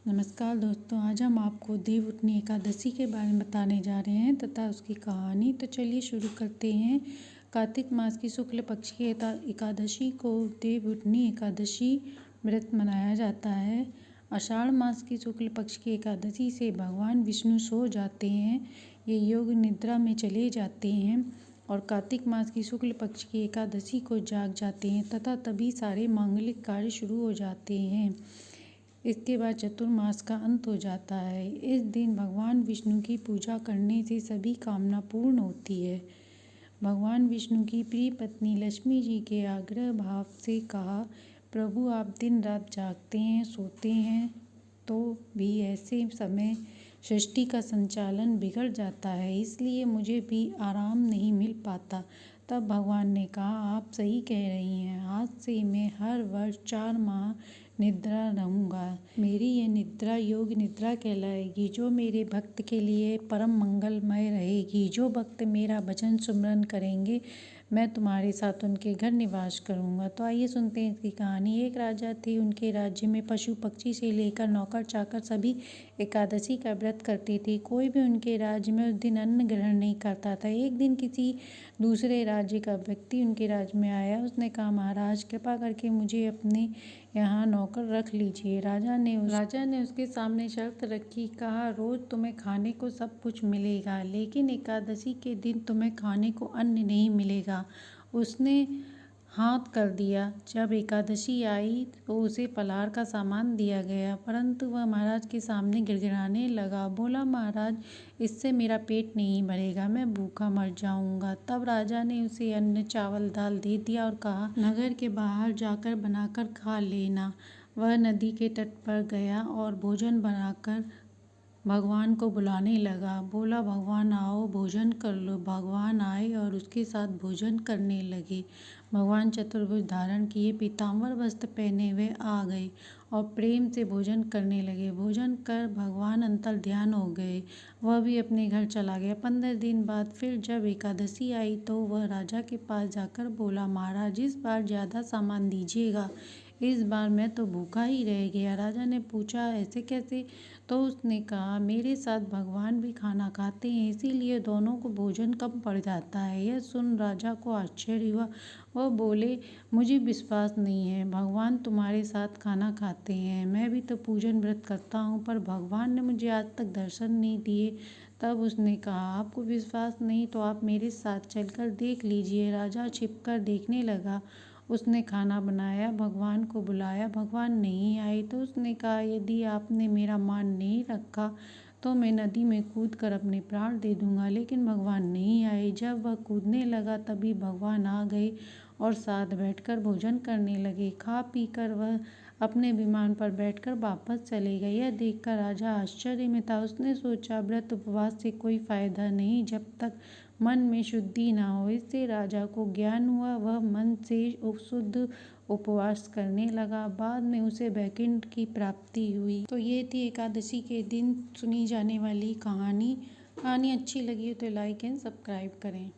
नमस्कार दोस्तों, आज हम आपको देवउठनी एकादशी के बारे में बताने जा रहे हैं तथा उसकी कहानी। तो चलिए शुरू करते हैं। कार्तिक मास की शुक्ल पक्ष की एकादशी को देवउठनी एकादशी व्रत मनाया जाता है। आषाढ़ मास की शुक्ल पक्ष की एकादशी से भगवान विष्णु सो जाते हैं, ये योग निद्रा में चले जाते हैं और कार्तिक मास की शुक्ल पक्ष की एकादशी को जाग जाते हैं तथा तभी सारे मांगलिक कार्य शुरू हो जाते हैं। इसके बाद चतुर्मास का अंत हो जाता है। इस दिन भगवान विष्णु की पूजा करने से सभी कामना पूर्ण होती है। भगवान विष्णु की प्रिय पत्नी लक्ष्मी जी के आग्रह भाव से कहा, प्रभु आप दिन रात जागते हैं, सोते हैं, तो भी ऐसे समय सृष्टि का संचालन बिगड़ जाता है, इसलिए मुझे भी आराम नहीं मिल पाता। तब भगवान ने कहा, आप सही कह रही हैं, आज से मैं हर वर्ष 4 माह निद्रा रहूँगा। मेरी ये निद्रा योग निद्रा कहलाएगी, जो मेरे भक्त के लिए परम मंगलमय रहेगी। जो भक्त मेरा भजन सुमरन करेंगे, मैं तुम्हारे साथ उनके घर निवास करूँगा। तो आइए सुनते हैं इसकी कहानी। एक राजा थे, उनके राज्य में पशु पक्षी से लेकर नौकर चाकर सभी एकादशी का व्रत करते थे। कोई भी उनके राज्य में उस दिन अन्न ग्रहण नहीं करता था। एक दिन किसी दूसरे राज्य का व्यक्ति उनके राज्य में आया। उसने कहा, महाराज कृपा करके मुझे अपने यहाँ नौकर रख लीजिए। राजा ने उसके सामने शर्त रखी। कहा, रोज तुम्हें खाने को सब कुछ मिलेगा, लेकिन एकादशी के दिन तुम्हें खाने को अन्न नहीं मिलेगा। उसने हाथ कर दिया। जब एकादशी आई तो उसे फलाहार का सामान दिया गया, परंतु वह महाराज के सामने गिड़गिड़ाने लगा। बोला, महाराज इससे मेरा पेट नहीं भरेगा, मैं भूखा मर जाऊंगा। तब राजा ने उसे अन्न चावल दाल दे दिया और कहा, नगर के बाहर जाकर बनाकर खा लेना। वह नदी के तट पर गया और भोजन बनाकर भगवान को बुलाने लगा। बोला, भगवान आओ भोजन कर लो। भगवान आए और उसके साथ भोजन करने लगे। भगवान चतुर्भुज धारण किए, पीताम्बर वस्त्र पहने हुए आ गए और प्रेम से भोजन करने लगे। भोजन कर भगवान अंतर ध्यान हो गए। वह भी अपने घर चला गया। 15 दिन बाद फिर जब एकादशी आई तो वह राजा के पास जाकर बोला, महाराज इस बार ज़्यादा सामान दीजिएगा, इस बार मैं तो भूखा ही रह गया। राजा ने पूछा, ऐसे कैसे? तो उसने कहा, मेरे साथ भगवान भी खाना खाते हैं, इसीलिए दोनों को भोजन कम पड़ जाता है। यह सुन राजा को आश्चर्य हुआ। वह बोले, मुझे विश्वास नहीं है, भगवान तुम्हारे साथ खाना खाते हैं। मैं भी तो पूजन व्रत करता हूँ, पर भगवान ने मुझे आज तक दर्शन नहीं दिए। तब उसने कहा, आपको विश्वास नहीं तो आप मेरे साथ चलकर देख लीजिए। राजा छिपकर देखने लगा। उसने खाना बनाया, भगवान को बुलाया, भगवान नहीं आए। तो उसने कहा, यदि आपने मेरा मान नहीं रखा तो मैं नदी में कूदकर अपने प्राण दे दूंगा। लेकिन भगवान नहीं आए। जब वह कूदने लगा तभी भगवान आ गए और साथ बैठकर भोजन करने लगे। खा पी कर वह अपने विमान पर बैठकर वापस चले गए। यह देखकर राजा आश्चर्य में था। उसने सोचा, व्रत उपवास से कोई फायदा नहीं जब तक मन में शुद्धि ना हो। इससे राजा को ज्ञान हुआ। वह मन से शुद्ध उपवास करने लगा। बाद में उसे वैकुंठ की प्राप्ति हुई। तो ये थी एकादशी के दिन सुनी जाने वाली कहानी। कहानी अच्छी लगी हो तो लाइक एंड सब्सक्राइब करें।